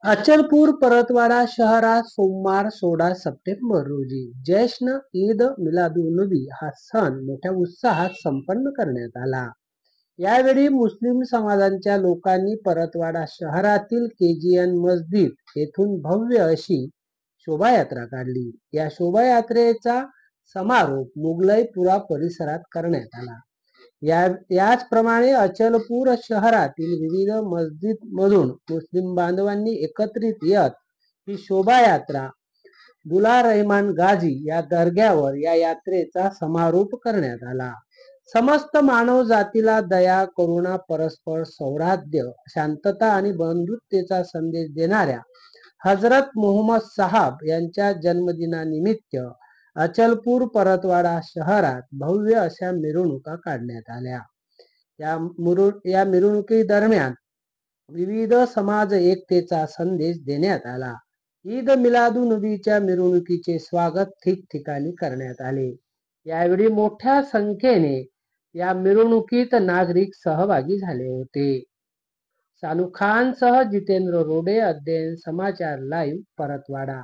अचलपूर परतवाडा शहरात सोमवार 16 सप्टेंबर रोजी जश्न ईद मिलादुन्नबी हा सण मोठ्या उत्साहात संपन्न करण्यात आला। यावेळी मुस्लिम समाजाच्या लोकांनी परतवाडा शहरातील केजीएन मस्जिद येथून भव्य अशी शोभायात्रा काढली। या शोभायात्रेचा समारोप मुगलईपुरा परिसरात करण्यात आला। याचप्रमाणे अचलपूर शहरातील विविध मस्जिद मधून मुस्लिम बांधवांनी एकत्रित येत ही शोभायात्रा दुला रहमान गाझी या दर्ग्यावर या यात्रेचा समारोप करण्यात आला। समस्त मानव जातीला दया, करुणा, परस्पर सौहार्द, शांतता आणि बंधुतेचा संदेश देणाऱ्या हजरत मुहम्मद साहब यांच्या जन्मदिनानिमित्त अचलपूर परतवाडा शहरात भव्य अशा मिरवणुका काढण्यात आल्या। या मिरवणुकीदरम्यान विविध समाज एकतेचा संदेश देण्यात आला। ईद मिलादुन्नबीच्या मिरवणुकीचे स्वागत ठिकठिकाणी करण्यात आले। यावेळी मोठ्या संख्येने या मिरवणुकीत नागरिक सहभागी झाले होते। सानू खान सह जितेंद्र रोडे, अध्ययन समाचार लाईव्ह, परतवाडा।